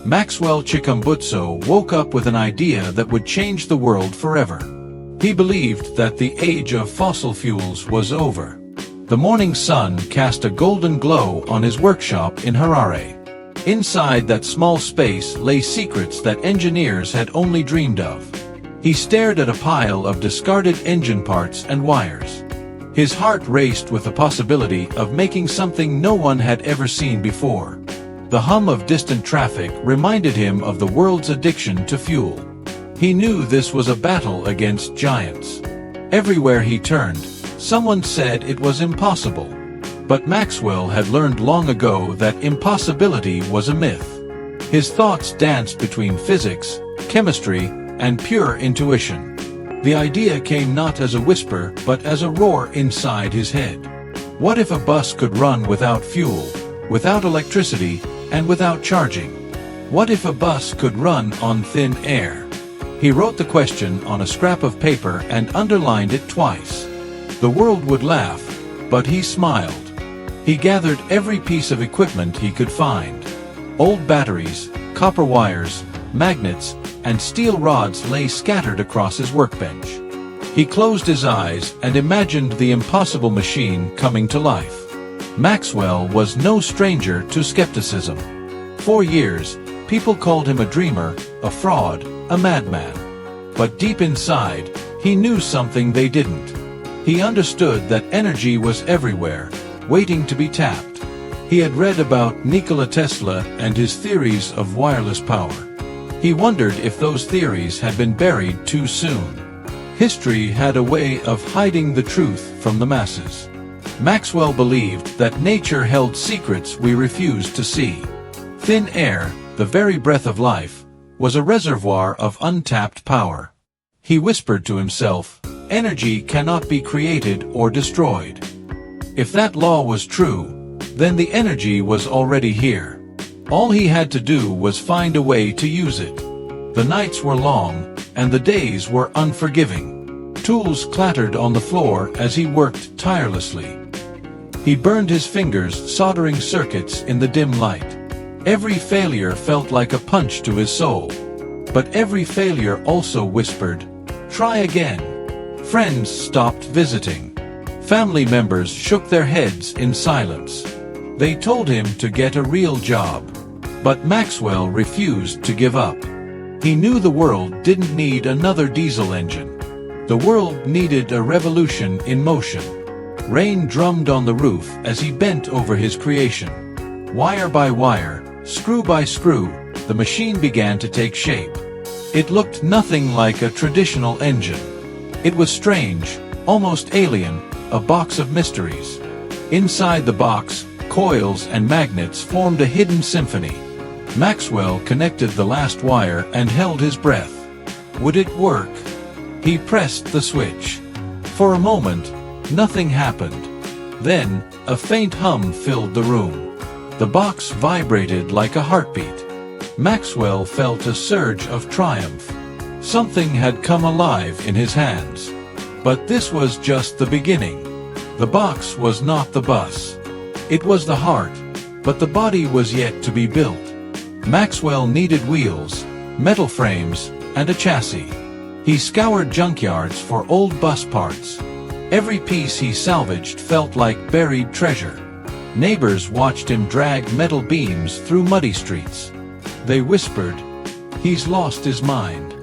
Maxwell Chikumbutso woke up with an idea that would change the world forever. He believed that the age of fossil fuels was over. The morning sun cast a golden glow on his workshop in Harare. Inside that small space lay secrets that engineers had only dreamed of. He stared at a pile of discarded engine parts and wires. His heart raced with the possibility of making something no one had ever seen before. The hum of distant traffic reminded him of the world's addiction to fuel. He knew this was a battle against giants. Everywhere he turned, someone said it was impossible. But Maxwell had learned long ago that impossibility was a myth. His thoughts danced between physics, chemistry, and pure intuition. The idea came not as a whisper but as a roar inside his head. What if a bus could run without fuel, without electricity, and without charging? What if a bus could run on thin air? He wrote the question on a scrap of paper and underlined it twice. The world would laugh, but he smiled. He gathered every piece of equipment he could find. Old batteries, copper wires, magnets, and steel rods lay scattered across his workbench. He closed his eyes and imagined the impossible machine coming to life. Maxwell was no stranger to skepticism. For years, people called him a dreamer, a fraud, a madman. But deep inside, he knew something they didn't. He understood that energy was everywhere, waiting to be tapped. He had read about Nikola Tesla and his theories of wireless power. He wondered if those theories had been buried too soon. History had a way of hiding the truth from the masses. Maxwell believed that nature held secrets we refused to see. Thin air, the very breath of life, was a reservoir of untapped power. He whispered to himself, "Energy cannot be created or destroyed." If that law was true, then the energy was already here. All he had to do was find a way to use it. The nights were long, and the days were unforgiving. Tools clattered on the floor as he worked tirelessly. He burned his fingers soldering circuits in the dim light. Every failure felt like a punch to his soul. But every failure also whispered, "Try again." Friends stopped visiting. Family members shook their heads in silence. They told him to get a real job. But Maxwell refused to give up. He knew the world didn't need another diesel engine. The world needed a revolution in motion. Rain drummed on the roof as he bent over his creation. Wire by wire, screw by screw, the machine began to take shape. It looked nothing like a traditional engine. It was strange, almost alien, a box of mysteries. Inside the box, coils and magnets formed a hidden symphony. Maxwell connected the last wire and held his breath. Would it work? He pressed the switch. For a moment, nothing happened. Then, a faint hum filled the room. The box vibrated like a heartbeat. Maxwell felt a surge of triumph. Something had come alive in his hands. But this was just the beginning. The box was not the bus. It was the heart, but the body was yet to be built. Maxwell needed wheels, metal frames, and a chassis. He scoured junkyards for old bus parts. Every piece he salvaged felt like buried treasure. Neighbors watched him drag metal beams through muddy streets. They whispered, "He's lost his mind."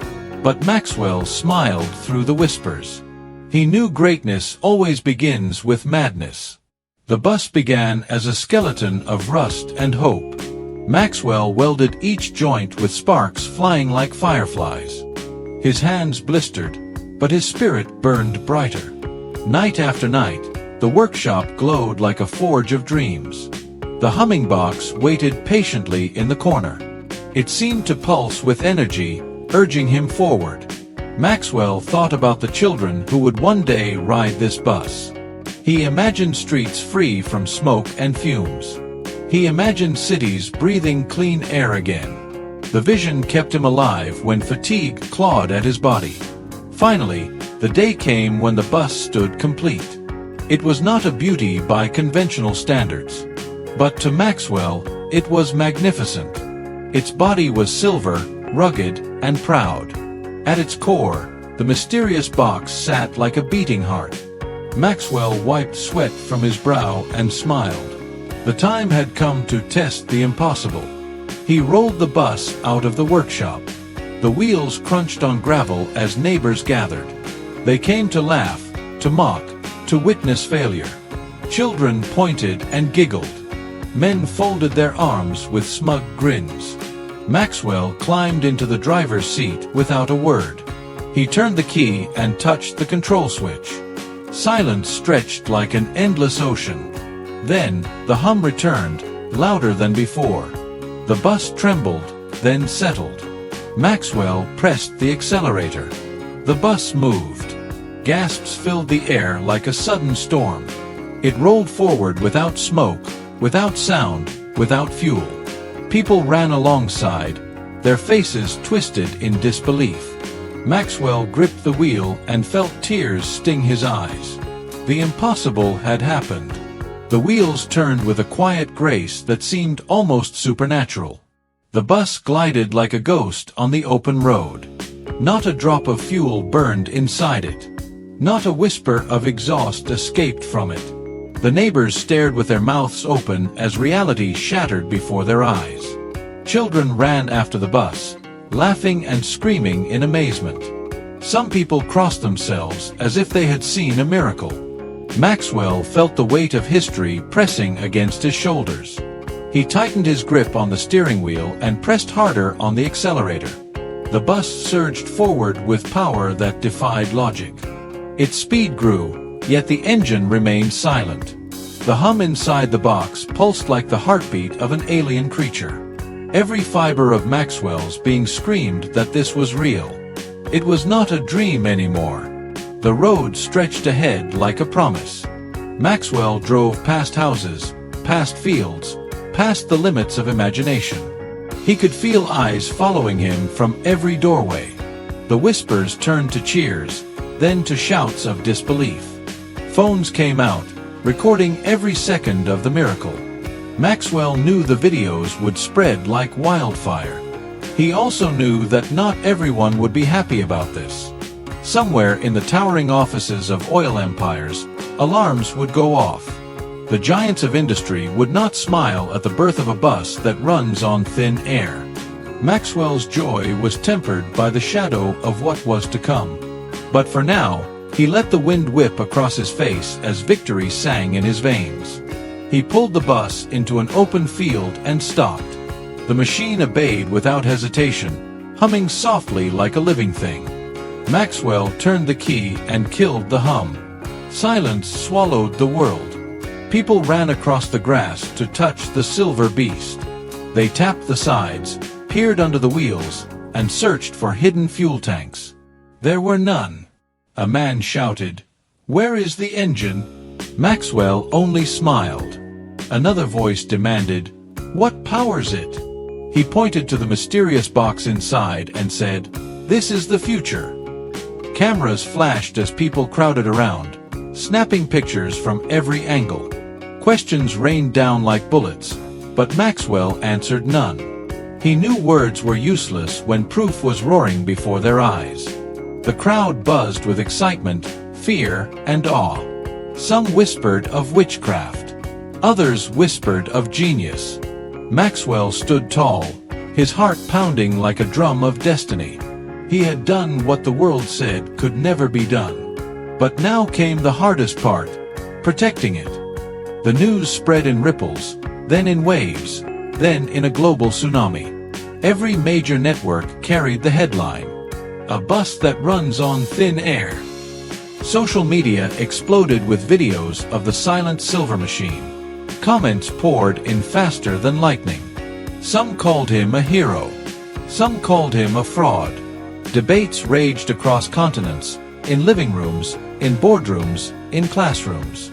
But Maxwell smiled through the whispers. He knew greatness always begins with madness. The bus began as a skeleton of rust and hope. Maxwell welded each joint with sparks flying like fireflies. His hands blistered, but his spirit burned brighter. Night after night, the workshop glowed like a forge of dreams. The humming box waited patiently in the corner. It seemed to pulse with energy, urging him forward. Maxwell thought about the children who would one day ride this bus. He imagined streets free from smoke and fumes. He imagined cities breathing clean air again. The vision kept him alive when fatigue clawed at his body. Finally, the day came when the bus stood complete. It was not a beauty by conventional standards. But to Maxwell, it was magnificent. Its body was silver, rugged, and proud. At its core, the mysterious box sat like a beating heart. Maxwell wiped sweat from his brow and smiled. The time had come to test the impossible. He rolled the bus out of the workshop. The wheels crunched on gravel as neighbors gathered. They came to laugh, to mock, to witness failure. Children pointed and giggled. Men folded their arms with smug grins. Maxwell climbed into the driver's seat without a word. He turned the key and touched the control switch. Silence stretched like an endless ocean. Then, the hum returned, louder than before. The bus trembled, then settled. Maxwell pressed the accelerator. The bus moved. Gasps filled the air like a sudden storm. It rolled forward without smoke, without sound, without fuel. People ran alongside, their faces twisted in disbelief. Maxwell gripped the wheel and felt tears sting his eyes. The impossible had happened. The wheels turned with a quiet grace that seemed almost supernatural. The bus glided like a ghost on the open road. Not a drop of fuel burned inside it. Not a whisper of exhaust escaped from it. The neighbors stared with their mouths open as reality shattered before their eyes. Children ran after the bus, laughing and screaming in amazement. Some people crossed themselves as if they had seen a miracle. Maxwell felt the weight of history pressing against his shoulders. He tightened his grip on the steering wheel and pressed harder on the accelerator. The bus surged forward with power that defied logic. Its speed grew, yet the engine remained silent. The hum inside the box pulsed like the heartbeat of an alien creature. Every fiber of Maxwell's being screamed that this was real. It was not a dream anymore. The road stretched ahead like a promise. Maxwell drove past houses, past fields, past the limits of imagination. He could feel eyes following him from every doorway. The whispers turned to cheers, then to shouts of disbelief. Phones came out, recording every second of the miracle. Maxwell knew the videos would spread like wildfire. He also knew that not everyone would be happy about this. Somewhere in the towering offices of oil empires, alarms would go off. The giants of industry would not smile at the birth of a bus that runs on thin air. Maxwell's joy was tempered by the shadow of what was to come. But for now, he let the wind whip across his face as victory sang in his veins. He pulled the bus into an open field and stopped. The machine obeyed without hesitation, humming softly like a living thing. Maxwell turned the key and killed the hum. Silence swallowed the world. People ran across the grass to touch the silver beast. They tapped the sides, peered under the wheels, and searched for hidden fuel tanks. There were none. A man shouted, "Where is the engine?" Maxwell only smiled. Another voice demanded, "What powers it?" He pointed to the mysterious box inside and said, "This is the future." Cameras flashed as people crowded around, snapping pictures from every angle. Questions rained down like bullets, but Maxwell answered none. He knew words were useless when proof was roaring before their eyes. The crowd buzzed with excitement, fear, and awe. Some whispered of witchcraft. Others whispered of genius. Maxwell stood tall, his heart pounding like a drum of destiny. He had done what the world said could never be done. But now came the hardest part, protecting it. The news spread in ripples, then in waves, then in a global tsunami. Every major network carried the headline, "A bus that runs on thin air." Social media exploded with videos of the silent silver machine. Comments poured in faster than lightning. Some called him a hero. Some called him a fraud. Debates raged across continents, in living rooms, in boardrooms, in classrooms.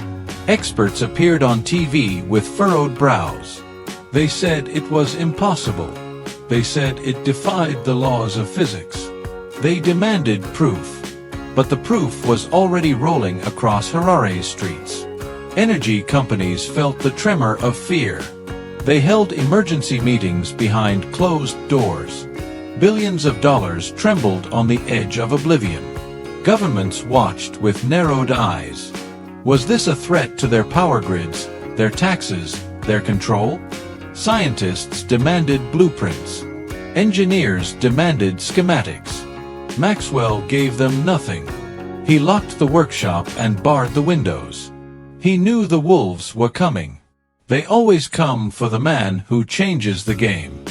Experts appeared on TV with furrowed brows. They said it was impossible. They said it defied the laws of physics. They demanded proof. But the proof was already rolling across Harare's streets. Energy companies felt the tremor of fear. They held emergency meetings behind closed doors. Billions of dollars trembled on the edge of oblivion. Governments watched with narrowed eyes. Was this a threat to their power grids, their taxes, their control? Scientists demanded blueprints. Engineers demanded schematics. Maxwell gave them nothing. He locked the workshop and barred the windows. He knew the wolves were coming. They always come for the man who changes the game.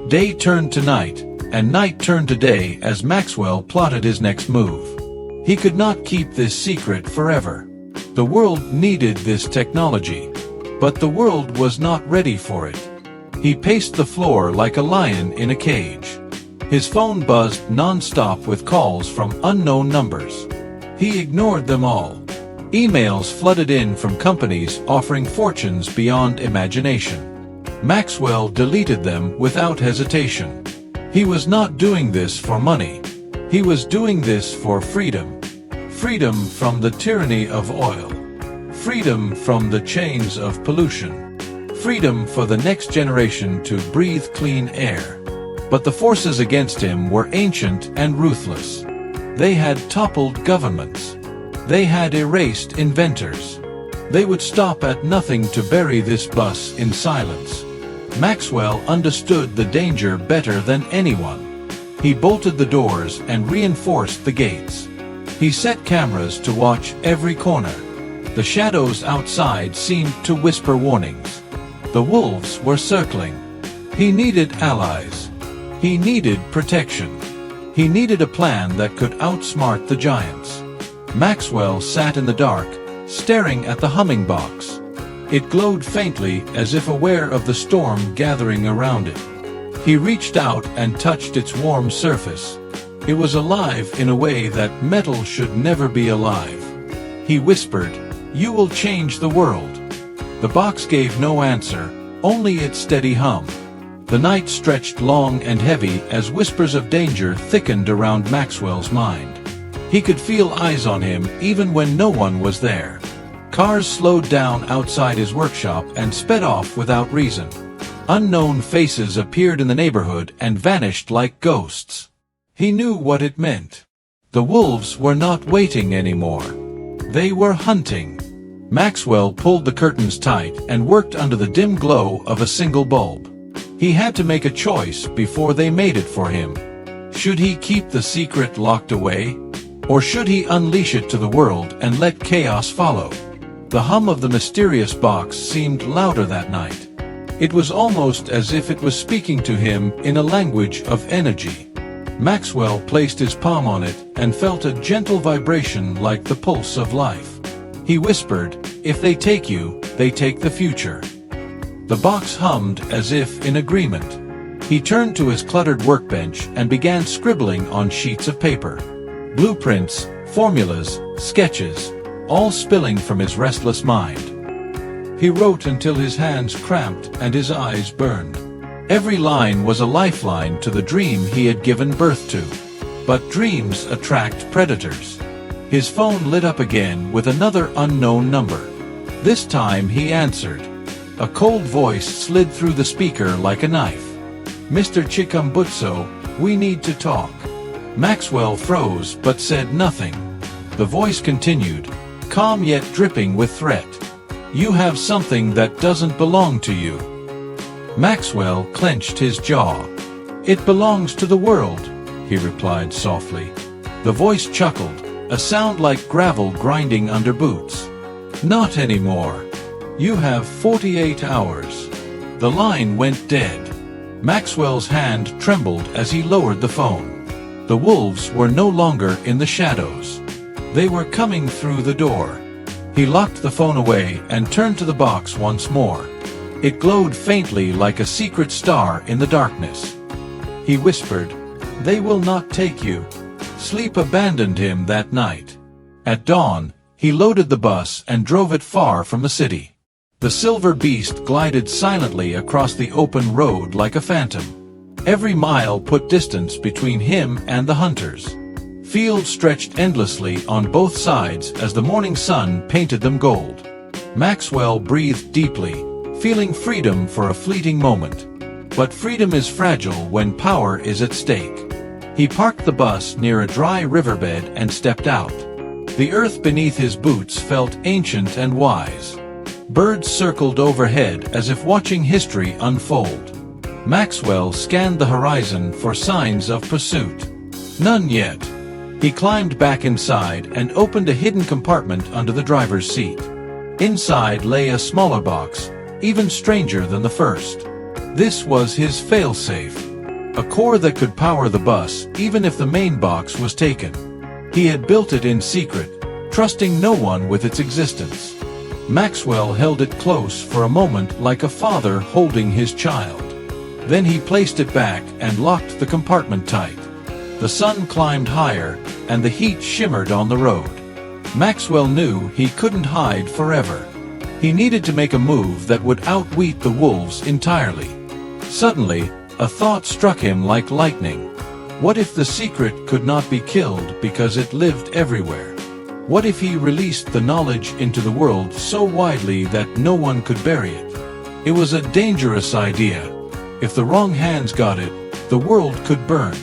Day turned to night, and night turned to day as Maxwell plotted his next move. He could not keep this secret forever. The world needed this technology, but the world was not ready for it. He paced the floor like a lion in a cage. His phone buzzed non-stop with calls from unknown numbers. He ignored them all. Emails flooded in from companies offering fortunes beyond imagination. Maxwell deleted them without hesitation. He was not doing this for money. He was doing this for freedom. Freedom from the tyranny of oil. Freedom from the chains of pollution. Freedom for the next generation to breathe clean air. But the forces against him were ancient and ruthless. They had toppled governments. They had erased inventors. They would stop at nothing to bury this bus in silence. Maxwell understood the danger better than anyone. He bolted the doors and reinforced the gates. He set cameras to watch every corner. The shadows outside seemed to whisper warnings. The wolves were circling. He needed allies. He needed protection. He needed a plan that could outsmart the giants. Maxwell sat in the dark, staring at the humming box. It glowed faintly as if aware of the storm gathering around it. He reached out and touched its warm surface. It was alive in a way that metal should never be alive. He whispered, "You will change the world." The box gave no answer, only its steady hum. The night stretched long and heavy as whispers of danger thickened around Maxwell's mind. He could feel eyes on him even when no one was there. Cars slowed down outside his workshop and sped off without reason. Unknown faces appeared in the neighborhood and vanished like ghosts. He knew what it meant. The wolves were not waiting anymore. They were hunting. Maxwell pulled the curtains tight and worked under the dim glow of a single bulb. He had to make a choice before they made it for him. Should he keep the secret locked away? Or should he unleash it to the world and let chaos follow? The hum of the mysterious box seemed louder that night. It was almost as if it was speaking to him in a language of energy. Maxwell placed his palm on it and felt a gentle vibration like the pulse of life. He whispered, "If they take you, they take the future." The box hummed as if in agreement. He turned to his cluttered workbench and began scribbling on sheets of paper. Blueprints, formulas, sketches, all spilling from his restless mind. He wrote until his hands cramped and his eyes burned. Every line was a lifeline to the dream he had given birth to. But dreams attract predators. His phone lit up again with another unknown number. This time he answered. A cold voice slid through the speaker like a knife. "Mr. Chikumbutso, we need to talk." Maxwell froze but said nothing. The voice continued, calm yet dripping with threat. "You have something that doesn't belong to you." Maxwell clenched his jaw. "It belongs to the world," he replied softly. The voice chuckled, a sound like gravel grinding under boots. "Not anymore. You have 48 hours." The line went dead. Maxwell's hand trembled as he lowered the phone. The wolves were no longer in the shadows. They were coming through the door. He locked the phone away and turned to the box once more. It glowed faintly like a secret star in the darkness. He whispered, "They will not take you." Sleep abandoned him that night. At dawn, he loaded the bus and drove it far from the city. The silver beast glided silently across the open road like a phantom. Every mile put distance between him and the hunters. Fields stretched endlessly on both sides as the morning sun painted them gold. Maxwell breathed deeply, feeling freedom for a fleeting moment. But freedom is fragile when power is at stake. He parked the bus near a dry riverbed and stepped out. The earth beneath his boots felt ancient and wise. Birds circled overhead as if watching history unfold. Maxwell scanned the horizon for signs of pursuit. None yet. He climbed back inside and opened a hidden compartment under the driver's seat. Inside lay a smaller box, even stranger than the first. This was his failsafe. A core that could power the bus even if the main box was taken. He had built it in secret, trusting no one with its existence. Maxwell held it close for a moment like a father holding his child. Then he placed it back and locked the compartment tight. The sun climbed higher, and the heat shimmered on the road. Maxwell knew he couldn't hide forever. He needed to make a move that would outwit the wolves entirely. Suddenly, a thought struck him like lightning. What if the secret could not be killed because it lived everywhere? What if he released the knowledge into the world so widely that no one could bury it? It was a dangerous idea. If the wrong hands got it, the world could burn.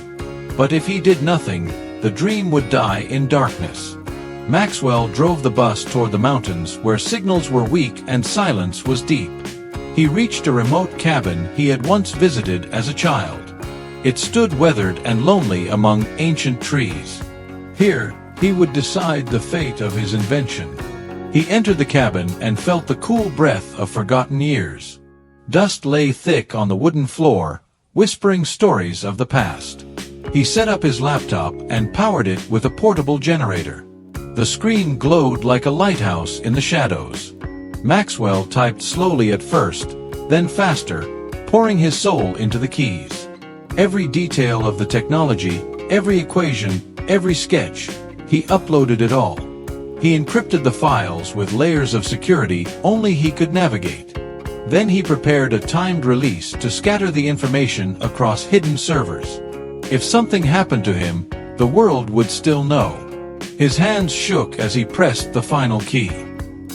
But if he did nothing, the dream would die in darkness. Maxwell drove the bus toward the mountains where signals were weak and silence was deep. He reached a remote cabin he had once visited as a child. It stood weathered and lonely among ancient trees. Here, he would decide the fate of his invention. He entered the cabin and felt the cool breath of forgotten years. Dust lay thick on the wooden floor, whispering stories of the past. He set up his laptop and powered it with a portable generator. The screen glowed like a lighthouse in the shadows. Maxwell typed slowly at first, then faster, pouring his soul into the keys. Every detail of the technology, every equation, every sketch, he uploaded it all. He encrypted the files with layers of security only he could navigate. Then he prepared a timed release to scatter the information across hidden servers. If something happened to him, the world would still know. His hands shook as he pressed the final key.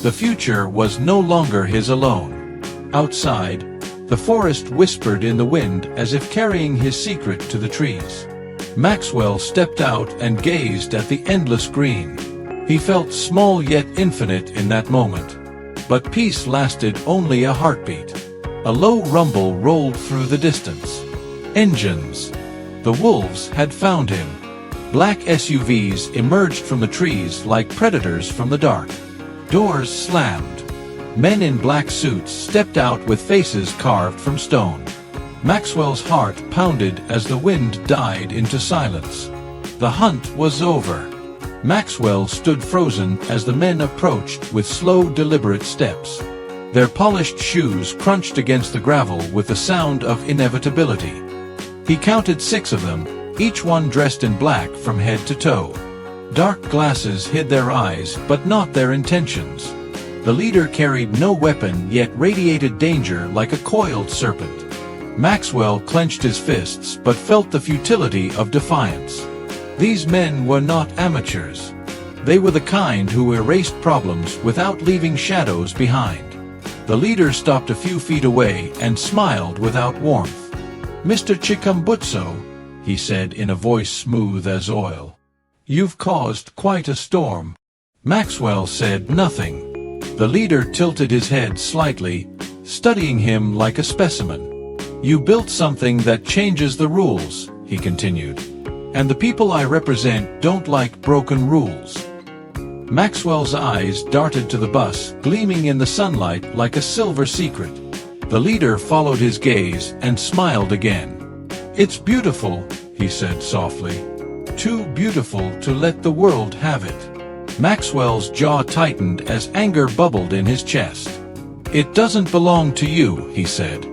The future was no longer his alone. Outside, the forest whispered in the wind as if carrying his secret to the trees. Maxwell stepped out and gazed at the endless green. He felt small yet infinite in that moment. But peace lasted only a heartbeat. A low rumble rolled through the distance. Engines. The wolves had found him. Black SUVs emerged from the trees like predators from the dark. Doors slammed. Men in black suits stepped out with faces carved from stone. Maxwell's heart pounded as the wind died into silence. The hunt was over. Maxwell stood frozen as the men approached with slow, deliberate steps. Their polished shoes crunched against the gravel with the sound of inevitability. He counted 6 of them, each one dressed in black from head to toe. Dark glasses hid their eyes, but not their intentions. The leader carried no weapon yet radiated danger like a coiled serpent. Maxwell clenched his fists but felt the futility of defiance. These men were not amateurs. They were the kind who erased problems without leaving shadows behind. The leader stopped a few feet away and smiled without warmth. "Mr. Chikumbutso," he said in a voice smooth as oil, "you've caused quite a storm." Maxwell said nothing. The leader tilted his head slightly, studying him like a specimen. "You built something that changes the rules," he continued. "And the people I represent don't like broken rules." Maxwell's eyes darted to the bus, gleaming in the sunlight like a silver secret. The leader followed his gaze and smiled again. "It's beautiful," he said softly. "Too beautiful to let the world have it." Maxwell's jaw tightened as anger bubbled in his chest. "It doesn't belong to you," he said.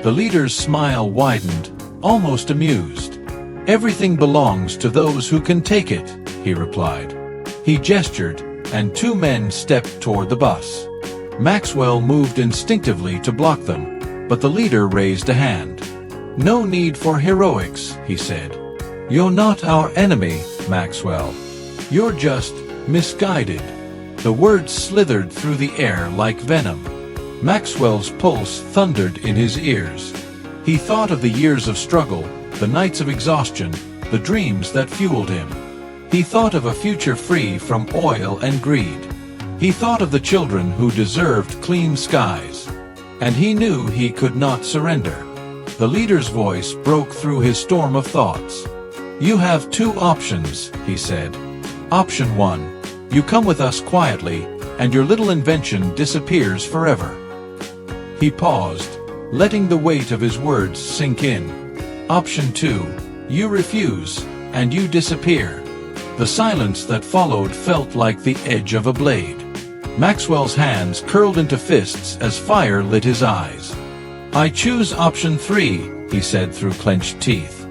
The leader's smile widened, almost amused. "Everything belongs to those who can take it," he replied. He gestured, and 2 men stepped toward the bus. Maxwell moved instinctively to block them, but the leader raised a hand. "No need for heroics," he said. "You're not our enemy, Maxwell. You're just misguided." The words slithered through the air like venom. Maxwell's pulse thundered in his ears. He thought of the years of struggle, the nights of exhaustion, the dreams that fueled him. He thought of a future free from oil and greed. He thought of the children who deserved clean skies. And he knew he could not surrender. The leader's voice broke through his storm of thoughts. "You have two options," he said. "Option 1. You come with us quietly, and your little invention disappears forever." He paused, letting the weight of his words sink in. "Option 2. You refuse, and you disappear." The silence that followed felt like the edge of a blade. Maxwell's hands curled into fists as fire lit his eyes. "I choose option 3, he said through clenched teeth.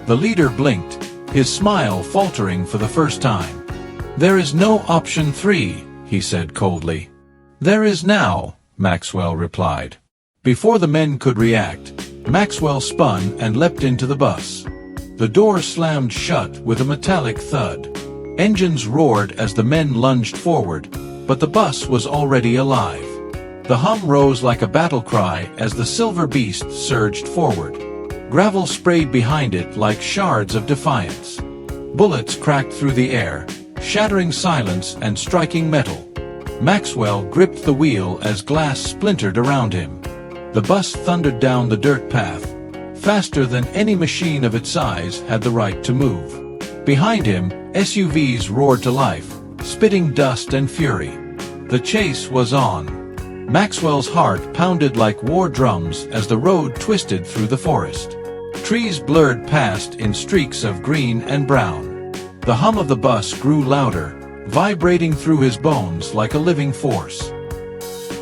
The leader blinked, his smile faltering for the first time. "There is no option 3, he said coldly. "There is now," Maxwell replied. Before the men could react, Maxwell spun and leapt into the bus. The door slammed shut with a metallic thud. Engines roared as the men lunged forward, but the bus was already alive. The hum rose like a battle cry as the silver beast surged forward. Gravel sprayed behind it like shards of defiance. Bullets cracked through the air, shattering silence and striking metal. Maxwell gripped the wheel as glass splintered around him. The bus thundered down the dirt path, faster than any machine of its size had the right to move. Behind him, SUVs roared to life, spitting dust and fury. The chase was on. Maxwell's heart pounded like war drums as the road twisted through the forest. Trees blurred past in streaks of green and brown. The hum of the bus grew louder, vibrating through his bones like a living force.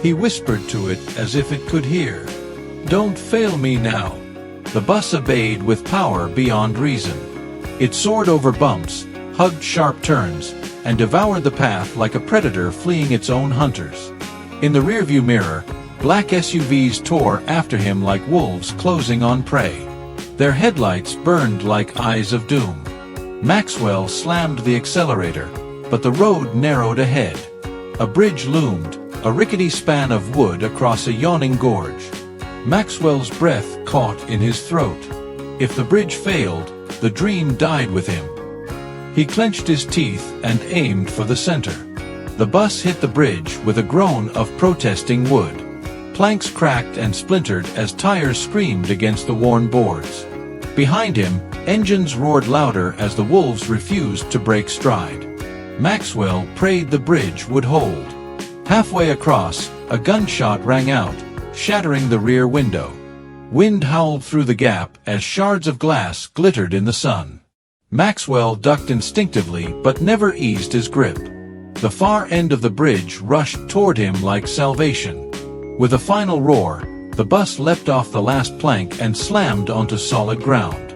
He whispered to it as if it could hear. "Don't fail me now." The bus obeyed with power beyond reason. It soared over bumps, hugged sharp turns, and devoured the path like a predator fleeing its own hunters. In the rearview mirror, black SUVs tore after him like wolves closing on prey. Their headlights burned like eyes of doom. Maxwell slammed the accelerator, but the road narrowed ahead. A bridge loomed, a rickety span of wood across a yawning gorge. Maxwell's breath caught in his throat. If the bridge failed, the dream died with him. He clenched his teeth and aimed for the center. The bus hit the bridge with a groan of protesting wood. Planks cracked and splintered as tires screamed against the worn boards. Behind him, engines roared louder as the wolves refused to break stride. Maxwell prayed the bridge would hold. Halfway across, a gunshot rang out, shattering the rear window. Wind howled through the gap as shards of glass glittered in the sun. Maxwell ducked instinctively but never eased his grip. The far end of the bridge rushed toward him like salvation. With a final roar, the bus leapt off the last plank and slammed onto solid ground.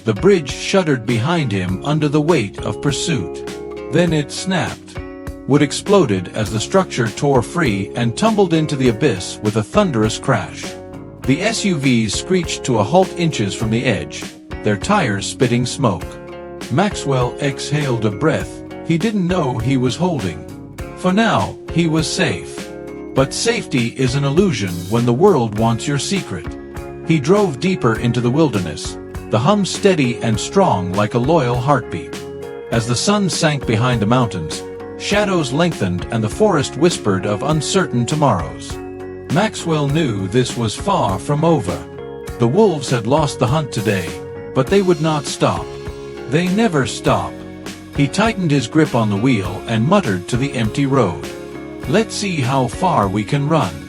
The bridge shuddered behind him under the weight of pursuit. Then it snapped. Wood exploded as the structure tore free and tumbled into the abyss with a thunderous crash. The SUVs screeched to a halt inches from the edge, their tires spitting smoke. Maxwell exhaled a breath he didn't know he was holding. For now, he was safe. But safety is an illusion when the world wants your secret. He drove deeper into the wilderness, the hum steady and strong like a loyal heartbeat. As the sun sank behind the mountains, shadows lengthened and the forest whispered of uncertain tomorrows. Maxwell knew this was far from over. The wolves had lost the hunt today, but they would not stop. They never stop. He tightened his grip on the wheel and muttered to the empty road. "Let's see how far we can run."